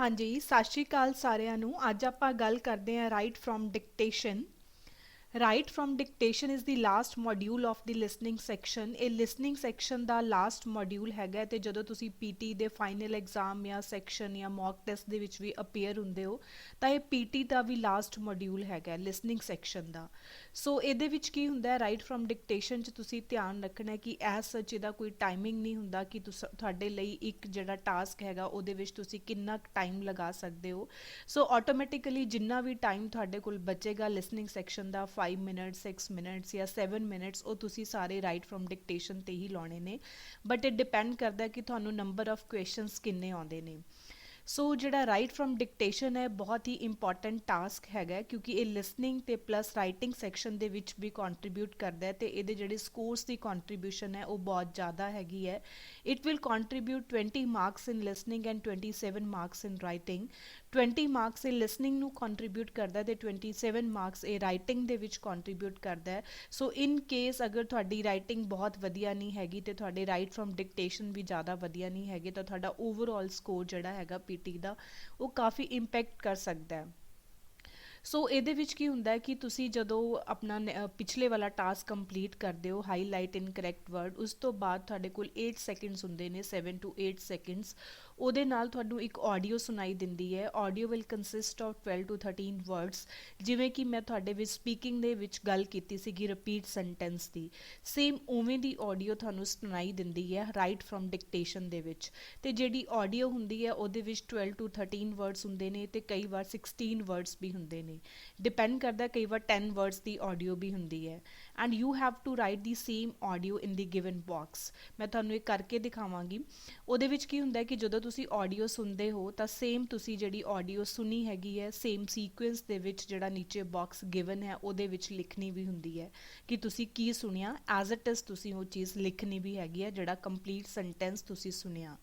ਹਾਂਜੀ ਸਤਿ ਸ਼੍ਰੀ ਅਕਾਲ ਸਾਰਿਆਂ ਨੂੰ। ਅੱਜ ਆਪਾਂ ਗੱਲ ਕਰਦੇ ਹਾਂ right from dictation. Right from dictation is the last module of the listening section. ਇਹ ਲਿਸਨਿੰਗ ਸੈਕਸ਼ਨ ਦਾ ਲਾਸਟ ਮੋਡਿਊਲ ਹੈਗਾ ਤੇ ਜਦੋਂ ਤੁਸੀਂ ਪੀਟੀ ਦੇ ਫਾਈਨਲ ਐਗਜ਼ਾਮ ਜਾਂ ਸੈਕਸ਼ਨ ਜਾਂ ਮੌਕ ਟੈਸਟ ਦੇ ਵਿੱਚ ਵੀ ਅਪੀਅਰ ਹੁੰਦੇ ਹੋ ਤਾਂ ਇਹ ਪੀਟੀ ਦਾ ਵੀ ਲਾਸਟ ਮੋਡਿਊਲ ਹੈਗਾ ਲਿਸਨਿੰਗ ਸੈਕਸ਼ਨ ਦਾ। ਸੋ ਇਹਦੇ ਵਿੱਚ ਕੀ ਹੁੰਦਾ ਹੈ, ਰਾਈਟ ਫਰੋਮ ਡਿਕਟੇਸ਼ਨ 'ਚ ਤੁਸੀਂ ਧਿਆਨ ਰੱਖਣਾ ਕਿ ਐਸ ਸੱਚ ਇਹਦਾ ਕੋਈ ਟਾਈਮਿੰਗ ਨਹੀਂ ਹੁੰਦਾ ਕਿ ਤੁਹਾਡੇ ਲਈ ਇੱਕ ਜਿਹੜਾ ਟਾਸਕ ਹੈਗਾ ਉਹਦੇ ਵਿੱਚ ਤੁਸੀਂ ਕਿੰਨਾ ਟਾਈਮ ਲਗਾ ਸਕਦੇ ਹੋ। ਸੋ ਆਟੋਮੈਟਿਕਲੀ ਜਿੰਨਾ ਵੀ ਟਾਈਮ ਤੁਹਾਡੇ ਕੋਲ ਬਚੇਗਾ ਲਿਸਨਿੰਗ ਸੈਕਸ਼ਨ ਦਾ 5 ਮਿੰਟਸ 6 ਮਿੰਟਸ ਜਾਂ 7 ਮਿੰਟਸ ਉਹ ਤੁਸੀਂ ਸਾਰੇ ਰਾਈਟ ਫਰੋਮ ਡਿਕਟੇਸ਼ਨ ਤੇ ਹੀ ਲਾਉਣੇ ਨੇ। ਬਟ ਇਹ ਡਿਪੈਂਡ ਕਰਦਾ ਕਿ ਤੁਹਾਨੂੰ ਨੰਬਰ ਆਫ ਕੁਐਸਚਨਸ ਕਿੰਨੇ ਆਉਂਦੇ ਨੇ। ਸੋ ਜਿਹੜਾ ਰਾਈਟ ਫਰੋਮ ਡਿਕਟੇਸ਼ਨ ਹੈ ਬਹੁਤ ਹੀ ਇੰਪੋਰਟੈਂਟ ਟਾਸਕ ਹੈਗਾ ਕਿਉਂਕਿ ਇਹ ਲਿਸਨਿੰਗ ਤੇ ਪਲੱਸ ਰਾਈਟਿੰਗ ਸੈਕਸ਼ਨ ਦੇ ਵਿੱਚ ਵੀ ਕੰਟਰੀਬਿਊਟ ਕਰਦਾ ਹੈ ਤੇ ਇਹਦੇ ਜਿਹੜੇ ਸਕੋਰਸ ਦੀ ਕੰਟਰੀਬਿਊਸ਼ਨ ਹੈ ਉਹ ਬਹੁਤ ਜ਼ਿਆਦਾ ਹੈਗੀ ਹੈ। It will contribute 20 marks in listening and 27 marks in writing. 20 marks ਇਹ ਲਿਸਨਿੰਗ ਨੂੰ ਕੰਟਰੀਬਿਊਟ ਕਰਦਾ ਤੇ 27 ਮਾਰਕਸ ਇਹ ਰਾਈਟਿੰਗ ਦੇ ਵਿੱਚ ਕੰਟਰੀਬਿਊਟ ਕਰਦਾ ਹੈ। ਸੋ ਇਨ ਕੇਸ ਅਗਰ ਤੁਹਾਡੀ ਰਾਈਟਿੰਗ ਬਹੁਤ ਵਧੀਆ ਨਹੀਂ ਹੈਗੀ ਤੇ ਤੁਹਾਡੇ ਰਾਈਟ ਫਰੋਮ ਡਿਕਟੇਸ਼ਨ ਵੀ ਜ਼ਿਆਦਾ ਵਧੀਆ ਨਹੀਂ ਹੈਗੇ ਤਾਂ ਤੁਹਾਡਾ ਓਵਰਆਲ ਸਕੋਰ ਜਿਹੜਾ ਹੈਗਾ ਪੀਟੀ ਦਾ ਉਹ ਕਾਫੀ ਇੰਪੈਕਟ ਕਰ ਸਕਦਾ ਹੈ। ਸੋ ਇਹਦੇ ਵਿੱਚ ਕੀ ਹੁੰਦਾ ਹੈ ਕਿ ਤੁਸੀਂ ਜਦੋਂ ਆਪਣਾ ਪਿਛਲੇ ਵਾਲਾ ਟਾਸਕ ਕੰਪਲੀਟ ਕਰਦੇ ਹੋ ਹਾਈਲਾਈਟ ਇਨ ਕਰੈਕਟ ਵਰਡ, ਉਸ ਤੋਂ ਬਾਅਦ ਤੁਹਾਡੇ ਕੋਲ 8 ਸੈਕਿੰਡਸ ਹੁੰਦੇ ਨੇ 7 to 8 ਸੈਕਿੰਡਸ। ਉਹਦੇ ਨਾਲ ਤੁਹਾਨੂੰ ਇੱਕ ਆਡੀਓ ਸੁਣਾਈ ਦਿੰਦੀ ਹੈ। Audio will consist of 12 to 13 words. ਜਿਵੇਂ ਕਿ ਮੈਂ ਤੁਹਾਡੇ ਵਿੱਚ ਸਪੀਕਿੰਗ ਦੇ ਵਿੱਚ ਗੱਲ ਕੀਤੀ ਸੀਗੀ ਰਿਪੀਟ ਸੈਂਟੈਂਸ ਦੀ, ਸੇਮ ਉਵੇਂ ਦੀ ਆਡੀਓ ਤੁਹਾਨੂੰ ਸੁਣਾਈ ਦਿੰਦੀ ਹੈ ਰਾਈਟ ਫਰੋਮ ਡਿਕਟੇਸ਼ਨ ਦੇ ਵਿੱਚ। ਤੇ ਜਿਹੜੀ ਆਡੀਓ ਹੁੰਦੀ ਹੈ ਉਹਦੇ ਵਿੱਚ 12 to 13 ਵਰਡਸ ਹੁੰਦੇ ਨੇ ਤੇ ਕਈ ਵਾਰ 16 ਵਰਡਸ ਵੀ ਹੁੰਦੇ ਨੇ। ਡਿਪੈਂਡ ਕਰਦਾ, ਕਈ ਵਾਰ 10 ਵਰਡਸ ਦੀ ਆਡੀਓ ਵੀ ਹੁੰਦੀ ਹੈ। And you have to write the same audio in the given box. ਮੈਂ ਤੁਹਾਨੂੰ ਇਹ ਕਰਕੇ ਦਿਖਾਵਾਂਗੀ। ਉਹਦੇ ਵਿੱਚ ਕੀ ਹੁੰਦਾ ਹੈ ਕਿ ਜਦੋਂ ਤੁਸੀਂ ਆਡੀਓ ਸੁਣਦੇ ਹੋ ਤਾਂ ਸੇਮ ਤੁਸੀਂ ਜਿਹੜੀ ਆਡੀਓ ਸੁਣੀ ਹੈਗੀ ਹੈ ਸੇਮ ਸੀਕੁਐਂਸ ਦੇ ਵਿੱਚ ਜਿਹੜਾ ਨੀਚੇ ਬਾਕਸ ਗਿਵਨ ਹੈ ਉਹਦੇ ਵਿੱਚ ਲਿਖਣੀ ਵੀ ਹੁੰਦੀ ਹੈ ਕਿ ਤੁਸੀਂ ਕੀ ਸੁਣਿਆ। ਐਜ਼ ਇਟ ਇਜ਼ ਤੁਸੀਂ ਉਹ ਚੀਜ਼ ਲਿਖਣੀ ਵੀ ਹੈਗੀ ਹੈ ਜਿਹੜਾ ਕੰਪਲੀਟ ਸੈਂਟੈਂਸ ਤੁਸੀਂ ਸੁਣਿਆ।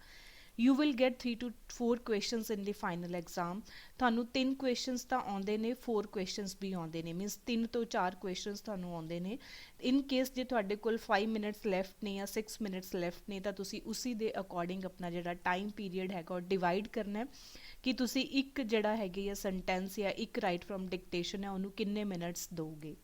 You will get 3 to 4 questions in the final exam। ਤੁਹਾਨੂੰ 3 questions ਤਾਂ ਆਉਂਦੇ ਨੇ, 4 questions ਵੀ ਆਉਂਦੇ ਨੇ, ਮੀਨਸ 3 ਤੋਂ 4 questions ਤੁਹਾਨੂੰ ਆਉਂਦੇ ਨੇ। ਇਨ ਕੇਸ ਜੇ ਤੁਹਾਡੇ ਕੋਲ 5 ਮਿੰਟਸ ਲੈਫਟ ਨੇ ਜਾਂ 6 ਮਿੰਟਸ ਲੈਫਟ ਨੇ ਤਾਂ ਤੁਸੀਂ ਉਸੀ ਦੇ ਅਕੋਰਡਿੰਗ ਆਪਣਾ ਜਿਹੜਾ ਟਾਈਮ ਪੀਰੀਅਡ ਹੈਗਾ ਉਹ ਡਿਵਾਈਡ ਕਰਨਾ ਕਿ ਤੁਸੀਂ ਇੱਕ ਜਿਹੜਾ ਹੈਗੀ ਹੈ ਸੈਂਟੈਂਸ ਜਾਂ ਇੱਕ ਰਾਈਟ ਫਰੋਮ ਡਿਕਟੇਸ਼ਨ ਹੈ ਉਹਨੂੰ ਕਿੰਨੇ ਮਿੰਟਸ ਦਿਓਗੇ।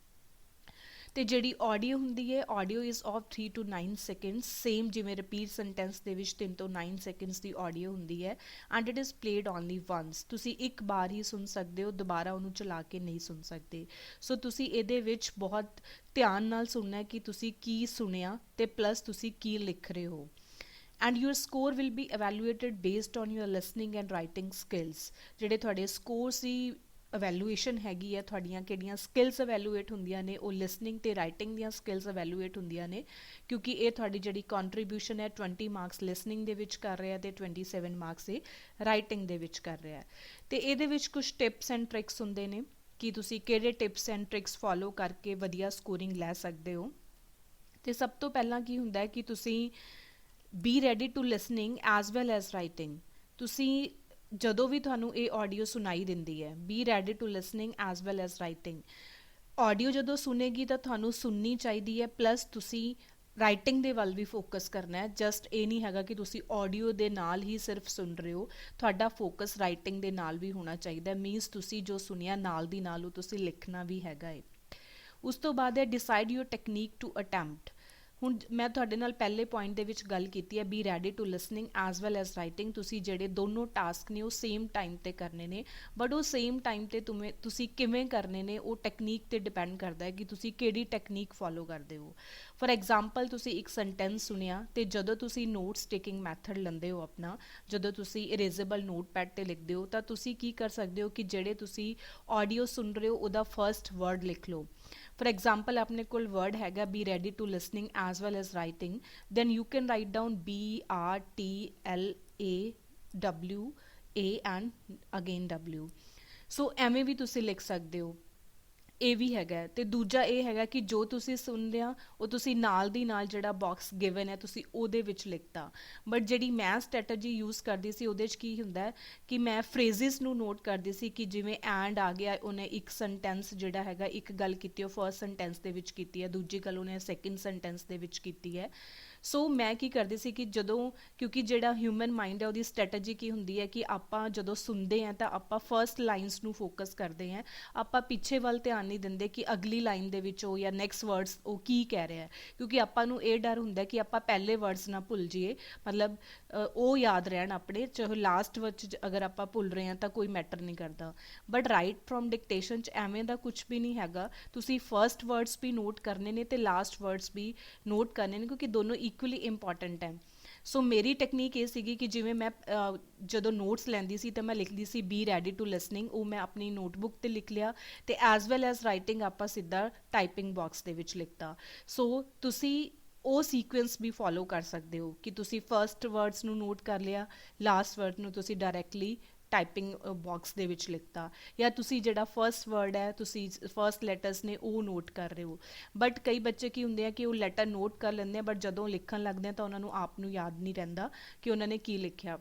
ਤੇ ਜਿਹੜੀ ਆਡੀਓ ਹੁੰਦੀ ਹੈ audio is of 3 to 9 seconds, same ਜਿਵੇਂ ਰਿਪੀਟ ਸੈਂਟੈਂਸ ਦੇ ਵਿੱਚ 3 ਤੋਂ 9 ਸੈਕਿੰਡਸ ਦੀ ਆਡੀਓ ਹੁੰਦੀ ਹੈ। And it is played only ones. ਤੁਸੀਂ ਇੱਕ ਵਾਰ ਹੀ ਸੁਣ ਸਕਦੇ ਹੋ, ਦੁਬਾਰਾ ਉਹਨੂੰ ਚਲਾ ਕੇ ਨਹੀਂ ਸੁਣ ਸਕਦੇ। ਸੋ ਤੁਸੀਂ ਇਹਦੇ ਵਿੱਚ ਬਹੁਤ ਧਿਆਨ ਨਾਲ ਸੁਣਨਾ ਕਿ ਤੁਸੀਂ ਕੀ ਸੁਣਿਆ ਤੇ ਪਲੱਸ ਤੁਸੀਂ ਕੀ ਲਿਖ ਰਹੇ ਹੋ। And your score will be evaluated based on your listening and writing skills। ਜਿਹੜੇ ਤੁਹਾਡੇ ਸਕੋਰਸ ਦੀ ਅਵੈਲੂਏਸ਼ਨ ਹੈਗੀ ਹੈ, ਤੁਹਾਡੀਆਂ ਕਿਹੜੀਆਂ ਸਕਿੱਲਸ ਅਵੈਲੂਏਟ ਹੁੰਦੀਆਂ ਨੇ ਉਹ ਲਿਸਨਿੰਗ ਤੇ ਰਾਈਟਿੰਗ ਦੀਆਂ ਸਕਿੱਲਸ ਅਵੈਲੂਏਟ ਹੁੰਦੀਆਂ ਨੇ ਕਿਉਂਕਿ ਇਹ ਤੁਹਾਡੀ ਜਿਹੜੀ ਕੰਟਰੀਬਿਊਸ਼ਨ ਹੈ 20 ਮਾਰਕਸ ਲਿਸਨਿੰਗ ਦੇ ਵਿੱਚ ਕਰ ਰਿਹਾ ਤੇ 27 ਮਾਰਕਸ ਇਹ ਰਾਈਟਿੰਗ ਦੇ ਵਿੱਚ ਕਰ ਰਿਹਾ। ਤੇ ਇਹਦੇ ਵਿੱਚ ਕੁਝ ਟਿਪਸ ਐਂਡ ਟ੍ਰਿਕਸ ਹੁੰਦੇ ਨੇ ਕਿ ਤੁਸੀਂ ਕਿਹੜੇ ਟਿਪਸ ਐਂਡ ਟ੍ਰਿਕਸ ਫੋਲੋ ਕਰਕੇ ਵਧੀਆ ਸਕੋਰਿੰਗ ਲੈ ਸਕਦੇ ਹੋ। ਤੇ ਸਭ ਤੋਂ ਪਹਿਲਾਂ ਕੀ ਹੁੰਦਾ ਹੈ ਕਿ ਤੁਸੀਂ be ready to listening as well as writing. ਤੁਸੀਂ ਜਦੋਂ ਵੀ ਤੁਹਾਨੂੰ ਇਹ ਆਡੀਓ ਸੁਣਾਈ ਦਿੰਦੀ ਹੈ be ready to listening as well as writing. Audio ਜਦੋਂ ਸੁਣੇਗੀ ਤਾਂ ਤੁਹਾਨੂੰ ਸੁਣਨੀ ਚਾਹੀਦੀ ਹੈ ਪਲੱਸ ਤੁਸੀਂ ਰਾਈਟਿੰਗ ਦੇ ਵੱਲ ਵੀ ਫੋਕਸ ਕਰਨਾ ਹੈ। ਜਸਟ ਇਹ ਨਹੀਂ ਹੈਗਾ ਕਿ ਤੁਸੀਂ ਆਡੀਓ ਦੇ ਨਾਲ ਹੀ ਸਿਰਫ ਸੁਣ ਰਹੇ ਹੋ, ਤੁਹਾਡਾ ਫੋਕਸ ਰਾਈਟਿੰਗ ਦੇ ਨਾਲ ਵੀ ਹੋਣਾ ਚਾਹੀਦਾ। ਮੀਨਸ ਤੁਸੀਂ ਜੋ ਸੁਣਿਆ ਨਾਲ ਦੀ ਨਾਲ ਉਹ ਤੁਸੀਂ ਲਿਖਣਾ ਵੀ ਹੈਗਾ ਏ। ਉਸ ਤੋਂ ਬਾਅਦ ਹੈ decide your technique to attempt. ਹੁਣ ਮੈਂ ਤੁਹਾਡੇ ਨਾਲ ਪਹਿਲੇ ਪੁਆਇੰਟ ਦੇ ਵਿੱਚ ਗੱਲ ਕੀਤੀ ਹੈ be ready to listening as well as writing. ਤੁਸੀਂ ਜਿਹੜੇ ਦੋਨੋਂ ਟਾਸਕ ਨੇ ਉਹ ਸੇਮ ਟਾਈਮ 'ਤੇ ਕਰਨੇ ਨੇ ਬਟ ਉਹ ਸੇਮ ਟਾਈਮ 'ਤੇ ਤੁਸੀਂ ਕਿਵੇਂ ਕਰਨੇ ਨੇ ਉਹ ਟੈਕਨੀਕ 'ਤੇ ਡਿਪੈਂਡ ਕਰਦਾ ਹੈ ਕਿ ਤੁਸੀਂ ਕਿਹੜੀ ਟੈਕਨੀਕ ਫੋਲੋ ਕਰਦੇ ਹੋ। ਫੋਰ ਐਗਜ਼ਾਮਪਲ ਤੁਸੀਂ ਇੱਕ ਸੈਂਟੈਂਸ ਸੁਣਿਆ ਤੇ ਜਦੋਂ ਤੁਸੀਂ ਨੋਟਸ ਟੇਕਿੰਗ ਮੈਥਡ ਲੈਂਦੇ ਹੋ ਆਪਣਾ, ਜਦੋਂ ਤੁਸੀਂ ਇਰੇਜ਼ੇਬਲ ਨੋਟਪੈਡ 'ਤੇ ਲਿਖਦੇ ਹੋ ਤਾਂ ਤੁਸੀਂ ਕੀ ਕਰ ਸਕਦੇ ਹੋ ਕਿ ਜਿਹੜੇ ਤੁਸੀਂ ਆਡੀਓ ਸੁਣ ਰਹੇ ਹੋ ਉਹਦਾ ਫਰਸਟ ਵਰਡ ਲਿਖ ਲਓ। ਫੋਰ ਐਗਜ਼ਾਮਪਲ ਆਪਣੇ ਕੋਲ ਵਰਡ ਹੈਗਾ be ready to listening as well as writing, then you can write down BRTLAW A and again W। So ਐਵੇਂ ਵੀ ਤੁਸੀਂ ਲਿਖ ਸਕਦੇ ਹੋ। ਇਹ ਵੀ ਹੈਗਾ ਹੈ। ਤੇ ਦੂਜਾ ਇਹ ਹੈਗਾ ਕਿ ਜੋ ਤੁਸੀਂ ਸੁਣਦੇ ਆ ਉਹ ਤੁਸੀਂ ਨਾਲ ਦੀ ਨਾਲ ਜਿਹੜਾ ਬਾਕਸ ਗਿਵਨ ਹੈ ਤੁਸੀਂ ਉਹਦੇ ਵਿੱਚ ਲਿਖਤਾ। ਬਟ ਜਿਹੜੀ ਮੈਂ ਸਟ੍ਰੈਟਜੀ ਯੂਜ਼ ਕਰਦੀ ਸੀ ਉਹਦੇ 'ਚ ਕੀ ਹੁੰਦਾ ਹੈ ਕਿ ਮੈਂ ਫਰੇਜ਼ਿਸ ਨੂੰ ਨੋਟ ਕਰਦੀ ਸੀ ਕਿ ਜਿਵੇਂ ਐਂਡ ਆ ਗਿਆ, ਉਹਨੇ ਇੱਕ ਸੈਂਟੈਂਸ ਜਿਹੜਾ ਹੈਗਾ, ਇੱਕ ਗੱਲ ਕੀਤੀ ਉਹ ਫਰਸਟ ਸੈਂਟੈਂਸ ਦੇ ਵਿੱਚ ਕੀਤੀ ਹੈ, ਦੂਜੀ ਗੱਲ ਉਹਨੇ ਸੈਕਿੰਡ ਸੈਂਟੈਂਸ ਦੇ ਵਿੱਚ ਕੀਤੀ ਹੈ। ਸੋ ਮੈਂ ਕੀ ਕਰਦੀ ਸੀ ਕਿ ਜਦੋਂ, ਕਿਉਂਕਿ ਜਿਹੜਾ ਹਿਊਮਨ ਮਾਈਂਡ ਹੈ ਉਹਦੀ ਸਟ੍ਰੈਟਜੀ ਕੀ ਹੁੰਦੀ ਹੈ ਕਿ ਆਪਾਂ ਜਦੋਂ ਸੁਣਦੇ ਹਾਂ ਤਾਂ ਆਪਾਂ ਫਰਸਟ ਲਾਈਨਸ ਨੂੰ ਫੋਕਸ ਕਰਦੇ ਹਾਂ, ਆਪਾਂ ਪਿੱਛੇ ਵੱਲ ਧਿਆਨ ਨਹੀਂ ਦਿੰਦੇ ਕਿ ਅਗਲੀ ਲਾਈਨ ਦੇ ਵਿੱਚ ਉਹ ਜਾਂ ਨੈਕਸਟ ਵਰਡਸ ਉਹ ਕੀ ਕਹਿ ਰਿਹਾ ਹੈ, ਕਿਉਂਕਿ ਆਪਾਂ ਨੂੰ ਇਹ ਡਰ ਹੁੰਦਾ ਕਿ ਆਪਾਂ ਪਹਿਲੇ ਵਰਡਸ ਨਾ ਭੁੱਲ ਜਾਈਏ, ਮਤਲਬ ਉਹ ਯਾਦ ਰਹਿਣ ਆਪਣੇ, ਚਾਹੇ ਲਾਸਟ ਵਿੱਚ ਅਗਰ ਆਪਾਂ ਭੁੱਲ ਰਹੇ ਹਾਂ ਤਾਂ ਕੋਈ ਮੈਟਰ ਨਹੀਂ ਕਰਦਾ। ਬਟ ਰਾਈਟ ਫਰੋਮ ਡਿਕਟੇਸ਼ਨ 'ਚ ਐਵੇਂ ਦਾ ਕੁਝ ਵੀ ਨਹੀਂ ਹੈਗਾ, ਤੁਸੀਂ ਫਰਸਟ ਵਰਡਸ ਵੀ ਨੋਟ ਕਰਨੇ ਨੇ ਤੇ ਲਾਸਟ ਵਰਡਸ ਵੀ ਨੋਟ ਕਰਨੇ ਨੇ, ਕਿਉਂਕਿ ਦੋਨੋਂ ਇਕੁਅਲੀ ਇੰਪੋਰਟੈਂਟ ਹੈ। ਸੋ ਮੇਰੀ ਟੈਕਨੀਕ ਇਹ ਸੀਗੀ ਕਿ ਜਿਵੇਂ ਮੈਂ ਜਦੋਂ ਨੋਟਸ ਲੈਂਦੀ ਸੀ ਤਾਂ ਮੈਂ ਲਿਖਦੀ ਸੀ ਬੀ ਰੈਡੀ ਟੂ ਲਿਸਨਿੰਗ, ਉਹ ਮੈਂ ਆਪਣੀ ਨੋਟਬੁੱਕ 'ਤੇ ਲਿਖ ਲਿਆ, ਤੇ ਐਜ਼ ਵੈਲ ਐਜ਼ ਰਾਈਟਿੰਗ ਆਪਾਂ ਸਿੱਧਾ ਟਾਈਪਿੰਗ ਬਾਕਸ ਦੇ ਵਿੱਚ ਲਿਖਤਾ। ਸੋ ਤੁਸੀਂ ਉਹ ਸੀਕੁਐਂਸ ਵੀ ਫੋਲੋ ਕਰ ਸਕਦੇ ਹੋ ਕਿ ਤੁਸੀਂ ਫਰਸਟ ਵਰਡਸ ਨੂੰ ਨੋਟ ਕਰ ਲਿਆ, ਲਾਸਟ ਵਰਡ ਨੂੰ ਤੁਸੀਂ ਡਾਇਰੈਕਟਲੀ ਟਾਈਪਿੰਗ ਬਾਕਸ ਦੇ ਵਿੱਚ ਲਿਖਤਾ, ਜਾਂ ਤੁਸੀਂ ਜਿਹੜਾ ਫਰਸਟ ਵਰਡ ਹੈ ਤੁਸੀਂ ਫਰਸਟ ਲੈਟਰਸ ਨੇ ਉਹ ਨੋਟ ਕਰ ਰਹੇ ਹੋ। ਬਟ ਕਈ ਬੱਚੇ ਕੀ ਹੁੰਦੇ ਆ ਕਿ ਉਹ ਲੈਟਰ ਨੋਟ ਕਰ ਲੈਂਦੇ ਆ ਬਟ ਜਦੋਂ ਲਿਖਣ ਲੱਗਦੇ ਆ ਤਾਂ ਉਹਨਾਂ ਨੂੰ ਆਪ ਨੂੰ ਯਾਦ ਨਹੀਂ ਰਹਿੰਦਾ ਕਿ ਉਹਨਾਂ ਨੇ ਕੀ ਲਿਖਿਆ।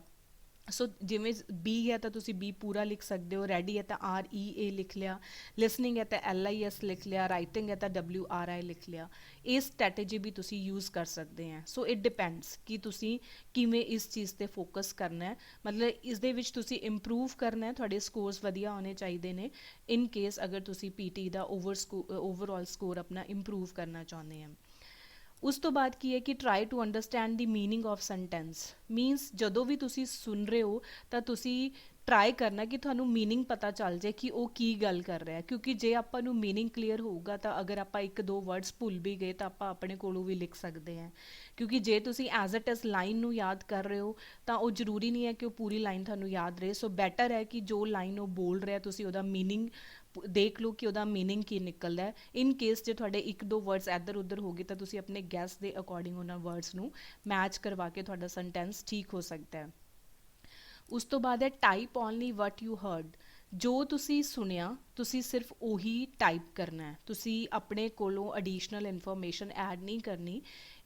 ਸੋ ਜਿਵੇਂ ਬੀ ਹੈ ਤਾਂ ਤੁਸੀਂ ਬੀ ਪੂਰਾ ਲਿਖ ਸਕਦੇ ਹੋ, ਰੈਡੀ ਹੈ ਤਾਂ REA ਲਿਖ ਲਿਆ, ਲਿਸਨਿੰਗ ਹੈ ਤਾਂ LIS ਲਿਖ ਲਿਆ, ਰਾਈਟਿੰਗ ਹੈ ਤਾਂ WRI ਲਿਖ ਲਿਆ। ਇਹ ਸਟ੍ਰੈਟੇਜੀ ਵੀ ਤੁਸੀਂ ਯੂਜ਼ ਕਰ ਸਕਦੇ ਆ। ਸੋ ਇਟ ਡਿਪੈਂਡਸ ਕਿ ਤੁਸੀਂ ਕਿਵੇਂ ਇਸ ਚੀਜ਼ 'ਤੇ ਫੋਕਸ ਕਰਨਾ ਹੈ, ਮਤਲਬ ਇਸ ਦੇ ਵਿੱਚ ਤੁਸੀਂ ਇੰਪਰੂਵ ਕਰਨਾ ਹੈ, ਤੁਹਾਡੇ ਸਕੋਰਸ ਵਧੀਆ ਹੋਣੇ ਚਾਹੀਦੇ ਨੇ ਇਨ ਕੇਸ ਅਗਰ ਤੁਸੀਂ PT ਦਾ ਓਵਰਆਲ ਸਕੋਰ ਆਪਣਾ ਇੰਪਰੂਵ ਕਰਨਾ ਚਾਹੁੰਦੇ ਆ। ਉਸ ਤੋਂ ਬਾਅਦ ਕੀ ਹੈ ਕਿ try to understand the meaning of sentence, means ਜਦੋਂ ਵੀ ਤੁਸੀਂ ਸੁਣ ਰਹੇ ਹੋ ਤਾਂ ਤੁਸੀਂ ਟਰਾਈ ਕਰਨਾ ਕਿ ਤੁਹਾਨੂੰ ਮੀਨਿੰਗ ਪਤਾ ਚੱਲ ਜਾਏ ਕਿ ਉਹ ਕੀ ਗੱਲ ਕਰ ਰਿਹਾ, ਕਿਉਂਕਿ ਜੇ ਆਪਾਂ ਨੂੰ ਮੀਨਿੰਗ ਕਲੀਅਰ ਹੋਊਗਾ ਤਾਂ ਅਗਰ ਆਪਾਂ ਇੱਕ ਦੋ ਵਰਡਸ ਭੁੱਲ ਵੀ ਗਏ ਤਾਂ ਆਪਾਂ ਆਪਣੇ ਕੋਲੋਂ ਵੀ ਲਿਖ ਸਕਦੇ ਹਾਂ। ਕਿਉਂਕਿ ਜੇ ਤੁਸੀਂ ਐਜ਼ ਇਟ ਇਜ਼ ਲਾਈਨ ਨੂੰ ਯਾਦ ਕਰ ਰਹੇ ਹੋ ਤਾਂ ਉਹ ਜ਼ਰੂਰੀ ਨਹੀਂ ਹੈ ਕਿ ਉਹ ਪੂਰੀ ਲਾਈਨ ਤੁਹਾਨੂੰ ਯਾਦ ਰਹੇ। ਸੋ ਬੈਟਰ ਹੈ ਕਿ ਜੋ ਲਾਈਨ ਉਹ ਬੋਲ ਰਿਹਾ ਤੁਸੀਂ ਉਹਦਾ ਮੀਨਿੰਗ ਦੇਖ ਲਓ ਕਿ ਉਹਦਾ ਮੀਨਿੰਗ ਕੀ ਨਿਕਲਦਾ ਹੈ। ਇਨ ਕੇਸ ਜੇ ਤੁਹਾਡੇ ਇੱਕ ਦੋ ਵਰਡਸ ਇੱਧਰ ਉੱਧਰ ਹੋ ਗਏ ਤਾਂ ਤੁਸੀਂ ਆਪਣੇ ਗੈਸ ਦੇ ਅਕੋਰਡਿੰਗ ਉਹਨਾਂ ਵਰਡਸ ਨੂੰ ਮੈਚ ਕਰਵਾ ਕੇ ਤੁਹਾਡਾ ਸੈਂਟੈਂਸ ਠੀਕ ਹੋ ਸਕਦਾ ਹੈ। ਉਸ ਤੋਂ ਬਾਅਦ ਹੈ type only what you heard, ਜੋ ਤੁਸੀਂ ਸੁਣਿਆ ਤੁਸੀਂ ਸਿਰਫ ਉਹੀ ਟਾਈਪ ਕਰਨਾ ਹੈ, ਤੁਸੀਂ ਆਪਣੇ ਕੋਲੋਂ ਅਡੀਸ਼ਨਲ ਇਨਫੋਰਮੇਸ਼ਨ ਐਡ ਨਹੀਂ ਕਰਨੀ।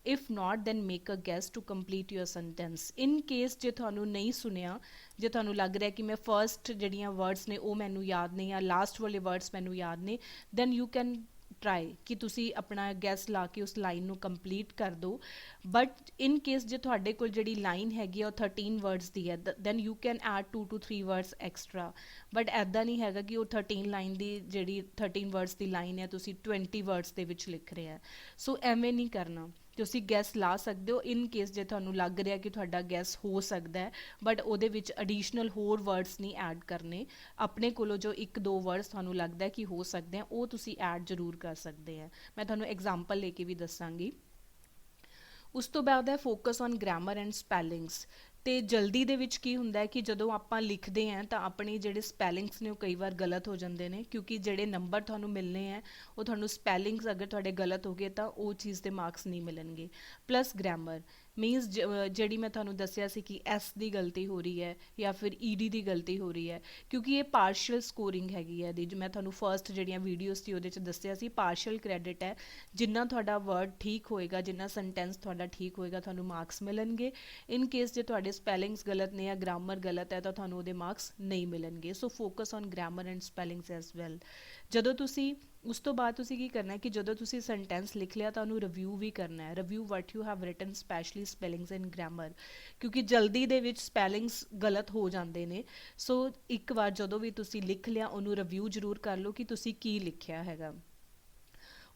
If not then make a guess to complete your sentence. In case ਜੇ ਤੁਹਾਨੂੰ ਨਹੀਂ ਸੁਣਿਆ, ਜੇ ਤੁਹਾਨੂੰ ਲੱਗ ਰਿਹਾ ਕਿ ਮੈਂ ਫਰਸਟ ਜਿਹੜੀਆਂ ਵਰਡਸ ਨੇ ਉਹ ਮੈਨੂੰ ਯਾਦ ਨਹੀਂ ਆ, ਲਾਸਟ ਵਾਲੇ ਵਰਡਸ ਮੈਨੂੰ ਯਾਦ ਨੇ, ਦੈਨ ਯੂ ਕੈਨ ਟਰਾਈ ਕਿ ਤੁਸੀਂ ਆਪਣਾ ਗੈਸ ਲਾ ਕੇ ਉਸ ਲਾਈਨ ਨੂੰ ਕੰਪਲੀਟ ਕਰ ਦਿਓ। ਬਟ ਇਨ ਕੇਸ ਜੇ ਤੁਹਾਡੇ ਕੋਲ ਜਿਹੜੀ ਲਾਈਨ ਹੈਗੀ ਆ ਉਹ 13 ਵਰਡਸ ਦੀ ਹੈ, then you can add 2 to 3 words extra. But ਐਦਾਂ ਨਹੀਂ ਹੈਗਾ ਕਿ ਉਹ 13 ਲਾਈਨ ਦੀ ਜਿਹੜੀ 13 ਵਰਡਸ ਦੀ ਲਾਈਨ ਹੈ ਤੁਸੀਂ 20 ਵਰਡਸ ਦੇ ਵਿੱਚ ਲਿਖ ਰਹੇ ਆ। ਸੋ ਐਵੇਂ ਨਹੀਂ ਕਰਨਾ, ਤੁਸੀਂ ਗੈਸ ਲਾ ਸਕਦੇ ਹੋ ਇਨ ਕੇਸ ਜੇ ਤੁਹਾਨੂੰ ਲੱਗ ਰਿਹਾ ਕਿ ਤੁਹਾਡਾ ਗੈਸ ਹੋ ਸਕਦਾ ਹੈ, ਬਟ ਉਹਦੇ ਵਿੱਚ ਅਡੀਸ਼ਨਲ ਹੋਰ ਵਰਡਸ ਨਹੀਂ ਐਡ ਕਰਨੇ। ਆਪਣੇ ਕੋਲੋਂ ਜੋ ਇੱਕ ਦੋ ਵਰਡਸ ਤੁਹਾਨੂੰ ਲੱਗਦਾ ਕਿ ਹੋ ਸਕਦੇ ਆ ਉਹ ਤੁਸੀਂ ਐਡ ਜ਼ਰੂਰ ਕਰ ਸਕਦੇ ਆ। ਮੈਂ ਤੁਹਾਨੂੰ ਐਗਜ਼ਾਮਪਲ ਲੈ ਕੇ ਵੀ ਦੱਸਾਂਗੀ। ਉਸ ਤੋਂ ਬਾਅਦ ਹੈ focus on grammar and spellings. ਅਤੇ ਜਲਦੀ ਦੇ ਵਿੱਚ ਕੀ ਹੁੰਦਾ ਹੈ ਕਿ ਜਦੋਂ ਆਪਾਂ ਲਿਖਦੇ ਹਾਂ ਤਾਂ ਆਪਣੀ ਜਿਹੜੇ ਸਪੈਲਿੰਗਸ ਨੇ ਉਹ ਕਈ ਵਾਰ ਗਲਤ ਹੋ ਜਾਂਦੇ ਨੇ, ਕਿਉਂਕਿ ਜਿਹੜੇ ਨੰਬਰ ਤੁਹਾਨੂੰ ਮਿਲਣੇ ਹੈ ਉਹ ਤੁਹਾਨੂੰ ਸਪੈਲਿੰਗਸ ਅਗਰ ਤੁਹਾਡੇ ਗਲਤ ਹੋ ਗਏ ਤਾਂ ਉਹ ਚੀਜ਼ ਦੇ ਮਾਰਕਸ ਨਹੀਂ ਮਿਲਣਗੇ। ਪਲੱਸ ਗ੍ਰਾਮਰ ਮੀਨਸ ਜਿਹੜੀ ਮੈਂ ਤੁਹਾਨੂੰ ਦੱਸਿਆ ਸੀ ਕਿ ਐਸ ਦੀ ਗਲਤੀ ਹੋ ਰਹੀ ਹੈ ਜਾਂ ਫਿਰ ਈਡੀ ਦੀ ਗਲਤੀ ਹੋ ਰਹੀ ਹੈ, ਕਿਉਂਕਿ ਇਹ ਪਾਰਸ਼ੀਅਲ ਸਕੋਰਿੰਗ ਹੈਗੀ ਹੈ। ਜੋ ਮੈਂ ਤੁਹਾਨੂੰ ਫਸਟ ਜਿਹੜੀਆਂ ਵੀਡੀਓਜ਼ ਸੀ ਉਹਦੇ 'ਚ ਦੱਸਿਆ ਸੀ ਪਾਰਸ਼ੀਅਲ ਕ੍ਰੈਡਿਟ ਹੈ। ਜਿੰਨਾ ਤੁਹਾਡਾ ਵਰਡ ਠੀਕ ਹੋਏਗਾ, ਜਿੰਨਾ ਸੈਂਟੈਂਸ ਤੁਹਾਡਾ ਠੀਕ ਹੋਏਗਾ ਤੁਹਾਨੂੰ ਮਾਰਕਸ ਮਿਲਣਗੇ। ਇਨ ਕੇਸ ਜੇ ਤੁਹਾਡੇ ਸਪੈਲਿੰਗਸ ਗਲਤ ਨੇ ਜਾਂ ਗ੍ਰਾਮਰ ਗਲਤ ਹੈ ਤਾਂ ਤੁਹਾਨੂੰ ਉਹਦੇ ਮਾਰਕਸ ਨਹੀਂ ਮਿਲਣਗੇ। So focus on grammar and spellings as well. ਜਦੋਂ ਤੁਸੀਂ ਉਸ ਤੋਂ ਬਾਅਦ ਤੁਸੀਂ ਕੀ ਕਰਨਾ ਕਿ ਜਦੋਂ ਤੁਸੀਂ ਸੈਂਟੈਂਸ ਲਿਖ ਲਿਆ ਤਾਂ ਉਹਨੂੰ ਰਿਵਿਊ ਵੀ ਕਰਨਾ ਹੈ। Review what you have written specially spellings and grammar, ਕਿਉਂਕਿ ਜਲਦੀ ਦੇ ਵਿੱਚ ਸਪੈਲਿੰਗਸ ਗਲਤ ਹੋ ਜਾਂਦੇ ਨੇ। ਸੋ ਇੱਕ ਵਾਰ ਜਦੋਂ ਵੀ ਤੁਸੀਂ ਲਿਖ ਲਿਆ ਉਹਨੂੰ ਰਿਵਿਊ ਜ਼ਰੂਰ ਕਰ ਲਓ ਕਿ ਤੁਸੀਂ ਕੀ ਲਿਖਿਆ ਹੈਗਾ।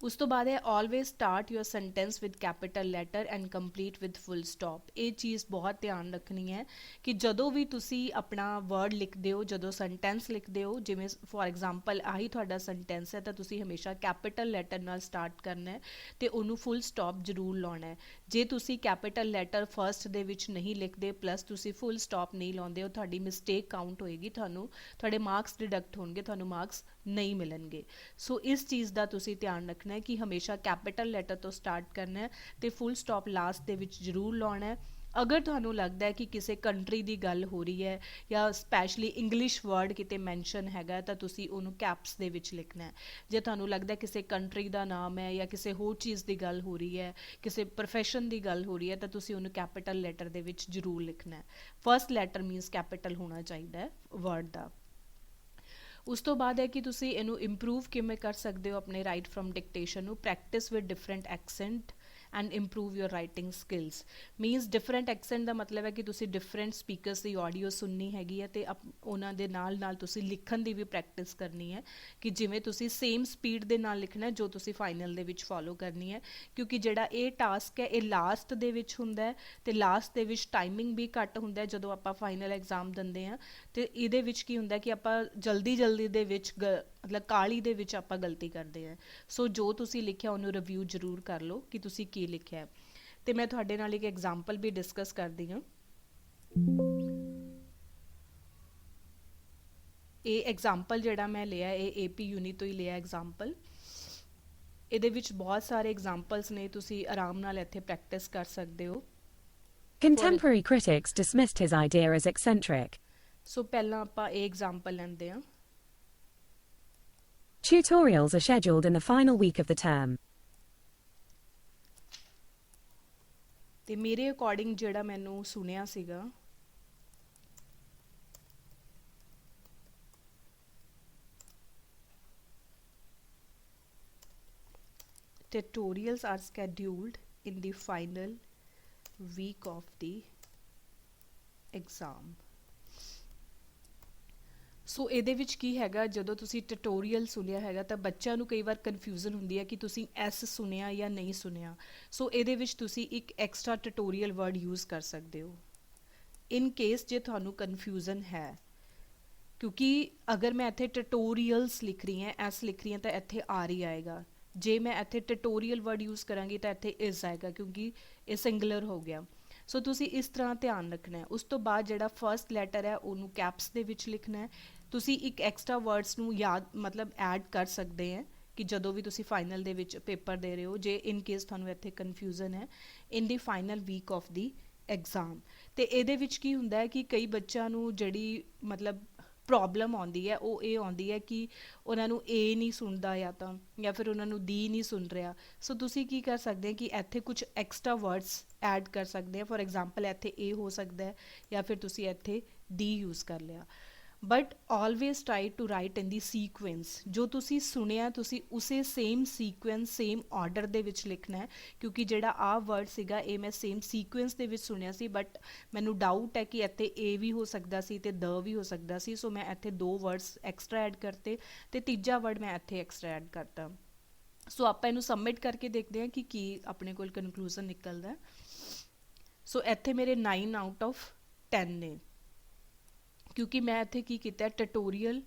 ਉਸ ਤੋਂ ਬਾਅਦ ਹੈ always start your sentence with capital letter and complete with full stop. ਇਹ ਚੀਜ਼ ਬਹੁਤ ਧਿਆਨ ਰੱਖਣੀ ਹੈ ਕਿ ਜਦੋਂ ਵੀ ਤੁਸੀਂ ਆਪਣਾ ਵਰਡ ਲਿਖਦੇ ਹੋ, ਜਦੋਂ ਸੈਂਟੈਂਸ ਲਿਖਦੇ ਹੋ, ਜਿਵੇਂ ਫੋਰ ਐਗਜ਼ਾਮਪਲ ਆਹੀ ਤੁਹਾਡਾ ਸੈਂਟੈਂਸ ਹੈ ਤਾਂ ਤੁਸੀਂ ਹਮੇਸ਼ਾ ਕੈਪੀਟਲ ਲੈਟਰ ਨਾਲ ਸਟਾਰਟ ਕਰਨਾ ਹੈ ਅਤੇ ਉਹਨੂੰ ਫੁੱਲ ਸਟਾਪ ਜ਼ਰੂਰ ਲਾਉਣਾ ਹੈ। ਜੇ ਤੁਸੀਂ ਕੈਪੀਟਲ ਲੈਟਰ ਫਸਟ ਦੇ ਵਿੱਚ ਨਹੀਂ ਲਿਖਦੇ ਪਲੱਸ ਤੁਸੀਂ ਫੁੱਲ ਸਟਾਪ ਨਹੀਂ ਲਾਉਂਦੇ, ਉਹ ਤੁਹਾਡੀ ਮਿਸਟੇਕ ਕਾਊਂਟ ਹੋਏਗੀ, ਤੁਹਾਨੂੰ ਤੁਹਾਡੇ ਮਾਰਕਸ ਡਿਡਕਟ ਹੋਣਗੇ, ਤੁਹਾਨੂੰ ਮਾਰਕਸ ਨਹੀਂ ਮਿਲਣਗੇ। ਸੋ ਇਸ ਚੀਜ਼ ਦਾ ਤੁਸੀਂ ਧਿਆਨ ਰੱਖਣਾ ਹੈ ਕਿ ਹਮੇਸ਼ਾ ਕੈਪੀਟਲ ਲੈਟਰ ਤੋਂ ਸਟਾਰਟ ਕਰਨਾ ਹੈ ਅਤੇ ਫੁੱਲ ਸਟਾਪ ਲਾਸਟ ਦੇ ਵਿੱਚ ਜ਼ਰੂਰ ਲਾਉਣਾ ਹੈ। ਅਗਰ ਤੁਹਾਨੂੰ ਲੱਗਦਾ ਹੈ ਕਿ ਕਿਸੇ ਕੰਟਰੀ ਦੀ ਗੱਲ ਹੋ ਰਹੀ ਹੈ ਜਾਂ ਸਪੈਸ਼ਲੀ ਇੰਗਲਿਸ਼ ਵਰਡ ਕਿਤੇ ਮੈਂਸ਼ਨ ਹੈਗਾ ਤਾਂ ਤੁਸੀਂ ਉਹਨੂੰ ਕੈਪਸ ਦੇ ਵਿੱਚ ਲਿਖਣਾ ਹੈ। ਜੇ ਤੁਹਾਨੂੰ ਲੱਗਦਾ ਕਿਸੇ ਕੰਟਰੀ ਦਾ ਨਾਮ ਹੈ ਜਾਂ ਕਿਸੇ ਹੋਰ ਚੀਜ਼ ਦੀ ਗੱਲ ਹੋ ਰਹੀ ਹੈ, ਕਿਸੇ ਪ੍ਰੋਫੈਸ਼ਨ ਦੀ ਗੱਲ ਹੋ ਰਹੀ ਹੈ, ਤਾਂ ਤੁਸੀਂ ਉਹਨੂੰ ਕੈਪੀਟਲ ਲੈਟਰ ਦੇ ਵਿੱਚ ਜ਼ਰੂਰ ਲਿਖਣਾ ਹੈ। ਫਸਟ ਲੈਟਰ ਮੀਨਸ ਕੈਪੀਟਲ ਹੋਣਾ ਚਾਹੀਦਾ ਹੈ ਵਰਡ ਦਾ। ਉਸ ਤੋਂ ਬਾਅਦ ਹੈ ਕਿ ਤੁਸੀਂ ਇਹਨੂੰ ਇੰਪਰੂਵ ਕਿਵੇਂ ਕਰ ਸਕਦੇ ਹੋ ਆਪਣੇ ਰਾਈਟ ਫਰੋਮ ਡਿਕਟੇਸ਼ਨ ਨੂੰ। Practice with different accent and improve your writing skills. Means different accent ਦਾ ਮਤਲਬ ਹੈ ਕਿ ਤੁਸੀਂ ਡਿਫਰੈਂਟ ਸਪੀਕਰਸ ਦੀ ਆਡੀਓ ਸੁਣਨੀ ਹੈਗੀ ਹੈ ਅਤੇ ਉਹਨਾਂ ਦੇ ਨਾਲ ਨਾਲ ਤੁਸੀਂ ਲਿਖਣ ਦੀ ਵੀ ਪ੍ਰੈਕਟਿਸ ਕਰਨੀ ਹੈ ਕਿ ਜਿਵੇਂ ਤੁਸੀਂ ਸੇਮ ਸਪੀਡ ਦੇ ਨਾਲ ਲਿਖਣਾ ਜੋ ਤੁਸੀਂ ਫਾਈਨਲ ਦੇ ਵਿੱਚ ਫੋਲੋ ਕਰਨੀ ਹੈ। ਕਿਉਂਕਿ ਜਿਹੜਾ ਇਹ ਟਾਸਕ ਹੈ ਇਹ ਲਾਸਟ ਦੇ ਵਿੱਚ ਹੁੰਦਾ ਹੈ ਅਤੇ ਲਾਸਟ ਦੇ ਵਿੱਚ ਟਾਈਮਿੰਗ ਵੀ ਘੱਟ ਹੁੰਦਾ ਜਦੋਂ ਆਪਾਂ ਫਾਈਨਲ ਐਗਜ਼ਾਮ ਦਿੰਦੇ ਹਾਂ। ਅਤੇ ਇਹਦੇ ਵਿੱਚ ਕੀ ਹੁੰਦਾ ਕਿ ਆਪਾਂ ਜਲਦੀ ਦੇ ਵਿੱਚ ਮਤਲਬ ਕਾਹਲੀ ਦੇ ਵਿੱਚ ਆਪਾਂ ਗਲਤੀ ਕਰਦੇ ਹਾਂ। ਸੋ ਜੋ ਤੁਸੀਂ ਲਿਖਿਆ ਉਹਨੂੰ ਰਿਵਿਊ ਜ਼ਰੂਰ ਕਰ ਲਓ ਕਿ ਤੁਸੀਂ ਕੀ ਲਿਖਿਆ। ਅਤੇ ਮੈਂ ਤੁਹਾਡੇ ਨਾਲ ਇੱਕ ਐਗਜ਼ਾਮਪਲ ਵੀ ਡਿਸਕਸ ਕਰਦੀ ਹਾਂ। ਇਹ ਐਗਜ਼ਾਮਪਲ ਜਿਹੜਾ ਮੈਂ ਲਿਆ ਇਹ AP ਯੂਨੀ ਤੋਂ ਹੀ ਲਿਆ ਐਗਜ਼ਾਮਪਲ। ਇਹਦੇ ਵਿੱਚ ਬਹੁਤ ਸਾਰੇ ਐਗਜ਼ਾਮਪਲਸ ਨੇ, ਤੁਸੀਂ ਆਰਾਮ ਨਾਲ ਇੱਥੇ ਪ੍ਰੈਕਟਿਸ ਕਰ ਸਕਦੇ ਹੋ। Contemporary critics dismissed his idea as eccentric. ਸੋ ਪਹਿਲਾਂ ਆਪਾਂ ਇਹ ਐਗਜ਼ਾਮਪਲ ਲੈਂਦੇ ਹਾਂ। Tutorials are scheduled in the final week of the term. ਤੇ ਮੇਰੇ ਅਕੋਰਡਿੰਗ ਜਿਹੜਾ ਮੈਨੂੰ ਸੁਣਿਆ ਸੀਗਾ tutorials are scheduled in the final week of the exam। ਸੋ ਇਹਦੇ ਵਿੱਚ ਕੀ ਹੈਗਾ, ਜਦੋਂ ਤੁਸੀਂ ਟਿਊਟੋਰੀਅਲ ਸੁਣਿਆ ਹੈਗਾ ਤਾਂ ਬੱਚਿਆਂ ਨੂੰ ਕਈ ਵਾਰ ਕਨਫਿਊਜ਼ਨ ਹੁੰਦੀ ਹੈ ਕਿ ਤੁਸੀਂ ਐਸ ਸੁਣਿਆ ਜਾਂ ਨਹੀਂ ਸੁਣਿਆ। ਸੋ ਇਹਦੇ ਵਿੱਚ ਤੁਸੀਂ ਇੱਕ ਐਕਸਟਰਾ ਟਿਊਟੋਰੀਅਲ ਵਰਡ ਯੂਜ਼ ਕਰ ਸਕਦੇ ਹੋ ਇਨ ਕੇਸ ਜੇ ਤੁਹਾਨੂੰ ਕਨਫਿਊਜ਼ਨ ਹੈ। ਕਿਉਂਕਿ ਅਗਰ ਮੈਂ ਇੱਥੇ ਟਿਊਟੋਰੀਅਲਸ ਲਿਖ ਰਹੀ ਹਾਂ, ਐਸ ਲਿਖ ਰਹੀ ਹਾਂ ਤਾਂ ਇੱਥੇ ਆਰ ਹੀ ਆਏਗਾ। ਜੇ ਮੈਂ ਇੱਥੇ ਟਿਊਟੋਰੀਅਲ ਵਰਡ ਯੂਜ਼ ਕਰਾਂਗੀ ਤਾਂ ਇੱਥੇ ਇਸ ਆਏਗਾ ਕਿਉਂਕਿ ਇਹ ਸਿੰਗੂਲਰ ਹੋ ਗਿਆ। ਸੋ ਤੁਸੀਂ ਇਸ ਤਰ੍ਹਾਂ ਧਿਆਨ ਰੱਖਣਾ ਹੈ। ਉਸ ਤੋਂ ਬਾਅਦ ਜਿਹੜਾ ਫਸਟ ਲੈਟਰ ਹੈ ਉਹਨੂੰ ਕੈਪਸ ਦੇ ਵਿੱਚ ਲਿਖਣਾ ਹੈ। ਤੁਸੀਂ ਇੱਕ ਐਕਸਟਰਾ ਵਰਡਸ ਨੂੰ ਯਾਦ ਮਤਲਬ ਐਡ ਕਰ ਸਕਦੇ ਹੈ ਕਿ ਜਦੋਂ ਵੀ ਤੁਸੀਂ ਫਾਈਨਲ ਦੇ ਵਿੱਚ ਪੇਪਰ ਦੇ ਰਹੇ ਹੋ, ਜੇ ਇਨ ਕੇਸ ਤੁਹਾਨੂੰ ਇੱਥੇ ਕਨਫਿਊਜ਼ਨ ਹੈ in the final week of the exam. ਅਤੇ ਇਹਦੇ ਵਿੱਚ ਕੀ ਹੁੰਦਾ ਹੈ ਕਿ ਕਈ ਬੱਚਿਆਂ ਨੂੰ ਜਿਹੜੀ ਮਤਲਬ ਪ੍ਰੋਬਲਮ ਆਉਂਦੀ ਹੈ ਉਹ ਇਹ ਆਉਂਦੀ ਹੈ ਕਿ ਉਹਨਾਂ ਨੂੰ ਏ ਨਹੀਂ ਸੁਣਦਾ ਜਾਂ ਫਿਰ ਉਹਨਾਂ ਨੂੰ ਦੀ ਨਹੀਂ ਸੁਣ ਰਿਹਾ। ਸੋ ਤੁਸੀਂ ਕੀ ਕਰ ਸਕਦੇ ਹੋ ਕਿ ਇੱਥੇ ਕੁਝ ਐਕਸਟਰਾ ਵਰਡਸ ਐਡ ਕਰ ਸਕਦੇ ਆ। ਫੋਰ ਐਗਜ਼ਾਮਪਲ ਇੱਥੇ ਏ ਹੋ ਸਕਦਾ ਹੈ ਜਾਂ ਫਿਰ ਤੁਸੀਂ ਇੱਥੇ ਦੀ ਯੂਜ਼ ਕਰ ਲਿਆ। But always try to write in the sequence. ਜੋ ਤੁਸੀਂ ਸੁਣਿਆ ਤੁਸੀਂ ਉਸੇ ਸੇਮ ਸੀਕੁਐਂਸ ਸੇਮ ਆਰਡਰ ਦੇ ਵਿੱਚ ਲਿਖਣਾ ਹੈ। ਕਿਉਂਕਿ ਜਿਹੜਾ ਆਹ ਵਰਡ ਸੀਗਾ ਇਹ ਮੈਂ ਸੇਮ ਸੀਕੁਐਂਸ ਦੇ ਵਿੱਚ ਸੁਣਿਆ ਸੀ, ਬਟ ਮੈਨੂੰ ਡਾਊਟ ਹੈ ਕਿ ਇੱਥੇ ਏ ਵੀ ਹੋ ਸਕਦਾ ਸੀ ਅਤੇ ਦ ਵੀ ਹੋ ਸਕਦਾ ਸੀ। ਸੋ ਮੈਂ ਇੱਥੇ 2 ਵਰਡਸ ਐਕਸਟਰਾ ਐਡ ਕਰਤੇ ਅਤੇ ਤੀਜਾ ਵਰਡ ਮੈਂ ਇੱਥੇ ਐਕਸਟਰਾ ਐਡ ਕਰਤਾ। ਸੋ ਆਪਾਂ ਇਹਨੂੰ ਸਬਮਿਟ ਕਰਕੇ ਦੇਖਦੇ ਹਾਂ ਕਿ ਕੀ ਆਪਣੇ ਕੋਲ ਕਨਕਲੂਜ਼ਨ ਨਿਕਲਦਾ। ਸੋ ਇੱਥੇ ਮੇਰੇ 9 ਆਊਟ ਆਫ 10 ਨੇ ਕਿਉਂਕਿ ਮੈਂ ਇੱਥੇ ਕੀ ਕੀਤਾ ਟਿਊਟੋਰੀਅਲ,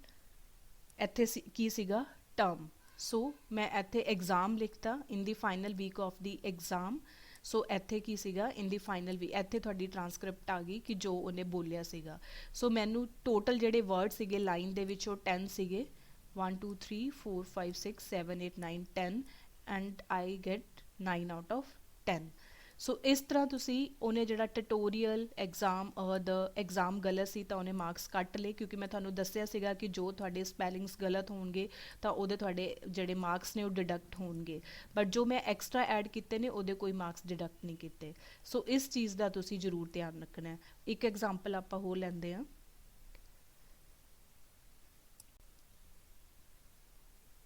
ਇੱਥੇ ਕੀ ਸੀਗਾ ਟਰਮ। ਸੋ ਮੈਂ ਇੱਥੇ ਐਗਜ਼ਾਮ ਲਿਖਤਾ in the final week of the exam. So ਇੱਥੇ ਕੀ ਸੀਗਾ ਇਨ ਦੀ ਫਾਈਨਲ ਵੀਕ, ਇੱਥੇ ਤੁਹਾਡੀ ਟਰਾਂਸਕ੍ਰਿਪਟ ਆ ਗਈ ਕਿ ਜੋ ਉਹਨੇ ਬੋਲਿਆ ਸੀਗਾ। ਸੋ ਮੈਨੂੰ ਟੋਟਲ ਜਿਹੜੇ ਵਰਡ ਸੀਗੇ ਲਾਈਨ ਦੇ ਵਿੱਚ ਉਹ 10 ਸੀਗੇ 1 2 3 4 5 6 7 8 9 10 and I get 9 out of 10। ਸੋ ਇਸ ਤਰ੍ਹਾਂ ਤੁਸੀਂ ਉਹਨੇ ਜਿਹੜਾ ਟਿਊਟੋਰੀਅਲ ਐਗਜ਼ਾਮ ਐਗਜ਼ਾਮ ਗਲਤ ਸੀ ਤਾਂ ਉਹਨੇ ਮਾਰਕਸ ਕੱਟ ਲਏ ਕਿਉਂਕਿ ਮੈਂ ਤੁਹਾਨੂੰ ਦੱਸਿਆ ਸੀਗਾ ਕਿ ਜੋ ਤੁਹਾਡੇ ਸਪੈਲਿੰਗਸ ਗਲਤ ਹੋਣਗੇ ਤਾਂ ਉਹਦੇ ਤੁਹਾਡੇ ਜਿਹੜੇ ਮਾਰਕਸ ਨੇ ਉਹ ਡਿਡਕਟ ਹੋਣਗੇ। ਬਟ ਜੋ ਮੈਂ ਐਕਸਟਰਾ ਐਡ ਕੀਤੇ ਨੇ ਉਹਦੇ ਕੋਈ ਮਾਰਕਸ ਡਿਡਕਟ ਨਹੀਂ ਕੀਤੇ। ਸੋ ਇਸ ਚੀਜ਼ ਦਾ ਤੁਸੀਂ ਜ਼ਰੂਰ ਧਿਆਨ ਰੱਖਣਾ ਹੈ। ਇੱਕ ਐਗਜ਼ਾਮਪਲ ਆਪਾਂ ਹੋਰ ਲੈਂਦੇ ਹਾਂ।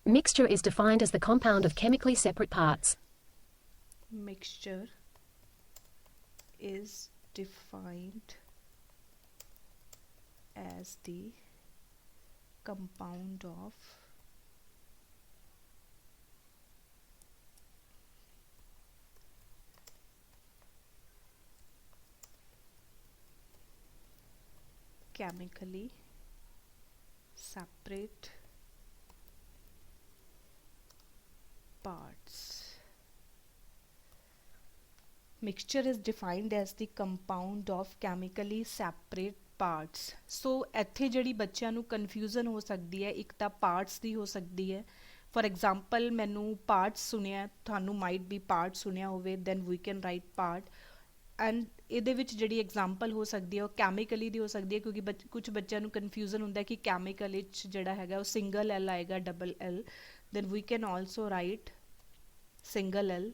Mixture is defined as the compound of chemically separate parts. Mixture is defined as the compound of chemically separate parts। Mixture is defined as the compound of chemically separate parts। ਸੋ ਇੱਥੇ ਜਿਹੜੀ ਬੱਚਿਆਂ ਨੂੰ confusion ਹੋ ਸਕਦੀ ਹੈ, ਇੱਕ ਤਾਂ parts ਦੀ ਹੋ ਸਕਦੀ ਹੈ। ਫੋਰ ਐਗਜ਼ਾਮਪਲ ਮੈਨੂੰ ਪਾਰਟਸ ਸੁਣਿਆ, ਤੁਹਾਨੂੰ ਮਾਈਟ ਬੀ ਪਾਰਟ ਸੁਣਿਆ ਹੋਵੇ, then we can write part. And ਇਹਦੇ ਵਿੱਚ ਜਿਹੜੀ ਐਗਜ਼ਾਮਪਲ ਹੋ ਸਕਦੀ ਹੈ ਉਹ ਕੈਮੀਕਲੀ ਦੀ ਹੋ ਸਕਦੀ ਹੈ, ਕਿਉਂਕਿ ਕੁਝ ਬੱਚਿਆਂ ਨੂੰ ਕਨਫਿਊਜ਼ਨ ਹੁੰਦਾ ਕਿ ਕੈਮੀਕਲ ਵਿੱਚ ਜਿਹੜਾ ਹੈਗਾ ਉਹ ਸਿੰਗਲ ਐਲ ਆਏਗਾ double L, then we can also write single L.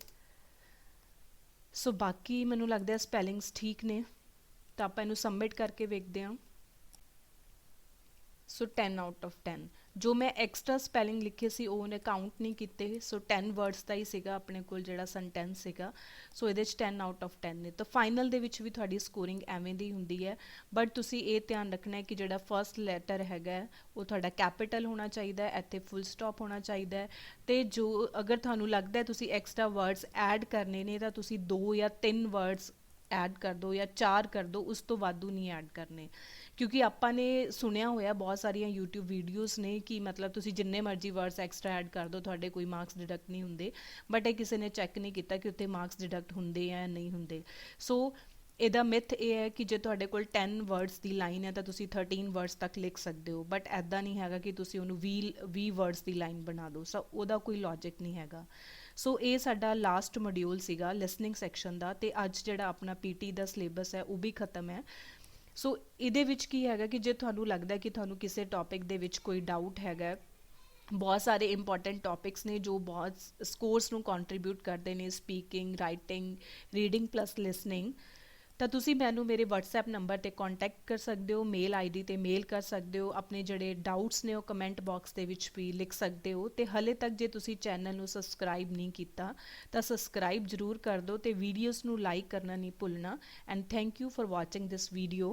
So ਬਾਕੀ ਮੈਨੂੰ ਲੱਗਦਾ ਸਪੈਲਿੰਗਸ ਠੀਕ ਨੇ, ਤਾਂ ਆਪਾਂ ਇਹਨੂੰ ਸਬਮਿਟ ਕਰਕੇ ਵੇਖਦੇ ਹਾਂ। ਸੋ 10 ਆਊਟ ਆਫ 10। ਜੋ ਮੈਂ ਐਕਸਟਰਾ ਸਪੈਲਿੰਗ ਲਿਖੇ ਸੀ ਉਹ ਉਹਨੇ ਕਾਊਂਟ ਨਹੀਂ ਕੀਤੇ, ਸੋ 10 ਵਰਡਸ ਦਾ ਹੀ ਸੀਗਾ ਆਪਣੇ ਕੋਲ ਜਿਹੜਾ ਸੈਂਟੈਂਸ ਸੀਗਾ, ਸੋ ਇਹਦੇ 'ਚ 10 ਆਊਟ ਆਫ 10 ਨੇ। ਤਾਂ ਫਾਈਨਲ ਦੇ ਵਿੱਚ ਵੀ ਤੁਹਾਡੀ ਸਕੋਰਿੰਗ ਐਵੇਂ ਦੀ ਹੁੰਦੀ ਹੈ, ਬਟ ਤੁਸੀਂ ਇਹ ਧਿਆਨ ਰੱਖਣਾ ਹੈ ਕਿ ਜਿਹੜਾ ਫਸਟ ਲੈਟਰ ਹੈਗਾ ਉਹ ਤੁਹਾਡਾ ਕੈਪੀਟਲ ਹੋਣਾ ਚਾਹੀਦਾ ਹੈ, ਇੱਥੇ ਫੁੱਲ ਸਟਾਪ ਹੋਣਾ ਚਾਹੀਦਾ ਹੈ, ਅਤੇ ਜੋ ਅਗਰ ਤੁਹਾਨੂੰ ਲੱਗਦਾ ਤੁਸੀਂ ਐਕਸਟਰਾ ਵਰਡਸ ਐਡ ਕਰਨੇ ਨੇ ਤਾਂ ਤੁਸੀਂ 2 ਜਾਂ 3 ਵਰਡਸ ਐਡ ਕਰ ਦਿਓ ਜਾਂ 4 ਕਰ ਦਿਓ, ਉਸ ਤੋਂ ਵਾਧੂ ਨਹੀਂ ਐਡ ਕਰਨੇ, ਕਿਉਂਕਿ ਆਪਾਂ ਨੇ ਸੁਣਿਆ ਹੋਇਆ ਬਹੁਤ ਸਾਰੀਆਂ YouTube ਵੀਡੀਓਜ਼ ਨੇ ਕਿ ਮਤਲਬ ਤੁਸੀਂ ਜਿੰਨੇ ਮਰਜ਼ੀ ਵਰਡਸ ਐਕਸਟਰਾ ਐਡ ਕਰ ਦਿਓ ਤੁਹਾਡੇ ਕੋਈ ਮਾਰਕਸ ਡਿਡਕਟ ਨਹੀਂ ਹੁੰਦੇ, ਬਟ ਇਹ ਕਿਸੇ ਨੇ ਚੈੱਕ ਨਹੀਂ ਕੀਤਾ ਕਿ ਉੱਥੇ ਮਾਰਕਸ ਡਿਡਕਟ ਹੁੰਦੇ ਜਾਂ ਨਹੀਂ ਹੁੰਦੇ। ਸੋ ਇਹਦਾ ਮਿਥ ਇਹ ਹੈ ਕਿ ਜੇ ਤੁਹਾਡੇ ਕੋਲ 10 ਵਰਡਸ ਦੀ ਲਾਈਨ ਹੈ ਤਾਂ ਤੁਸੀਂ 13 ਵਰਡਸ ਤੱਕ ਲਿਖ ਸਕਦੇ ਹੋ, ਬਟ ਐਦਾਂ ਨਹੀਂ ਹੈਗਾ ਕਿ ਤੁਸੀਂ ਉਹਨੂੰ 20 ਵਰਡਸ ਦੀ ਲਾਈਨ ਬਣਾ ਦਿਓ, ਸੋ ਉਹਦਾ ਕੋਈ ਲੌਜਿਕ ਨਹੀਂ ਹੈਗਾ। ਸੋ ਇਹ ਸਾਡਾ ਲਾਸਟ ਮੋਡਿਊਲ ਸੀਗਾ ਲਿਸਨਿੰਗ ਸੈਕਸ਼ਨ ਦਾ, ਅਤੇ ਅੱਜ ਜਿਹੜਾ ਆਪਣਾ PT ਦਾ ਸਿਲੇਬਸ ਹੈ ਉਹ ਵੀ ਖ਼ਤਮ ਹੈ। ਸੋ ਇਹਦੇ ਵਿੱਚ ਕੀ ਹੈਗਾ ਕਿ ਜੇ ਤੁਹਾਨੂੰ ਲੱਗਦਾ ਕਿ ਤੁਹਾਨੂੰ ਕਿਸੇ ਟੌਪਿਕ ਦੇ ਵਿੱਚ ਕੋਈ ਡਾਊਟ ਹੈਗਾ, ਬਹੁਤ ਸਾਰੇ ਇੰਪੋਰਟੈਂਟ ਟੌਪਿਕਸ ਨੇ ਜੋ ਬਹੁਤ ਸਕੋਰਸ ਨੂੰ ਕੰਟਰੀਬਿਊਟ ਕਰਦੇ ਨੇ, speaking, writing, reading plus listening, ਤਾਂ ਤੁਸੀਂ ਮੈਨੂੰ ਮੇਰੇ WhatsApp ਨੰਬਰ 'ਤੇ ਕੰਟੈਕਟ ਕਰ ਸਕਦੇ ਹੋ, ਮੇਲ ID 'ਤੇ ਮੇਲ ਕਰ ਸਕਦੇ ਹੋ, ਆਪਣੇ ਜਿਹੜੇ ਡਾਊਟਸ ਨੇ ਉਹ ਕਮੈਂਟ ਬਾਕਸ ਦੇ ਵਿੱਚ ਵੀ ਲਿਖ ਸਕਦੇ ਹੋ। ਅਤੇ ਹਾਲੇ ਤੱਕ ਜੇ ਤੁਸੀਂ ਚੈਨਲ ਨੂੰ ਸਬਸਕ੍ਰਾਈਬ ਨਹੀਂ ਕੀਤਾ ਤਾਂ ਸਬਸਕ੍ਰਾਈਬ ਜ਼ਰੂਰ ਕਰ ਦਿਓ, ਅਤੇ ਵੀਡੀਓਜ਼ ਨੂੰ ਲਾਈਕ ਕਰਨਾ ਨਹੀਂ ਭੁੱਲਣਾ। And thank you for watching this video.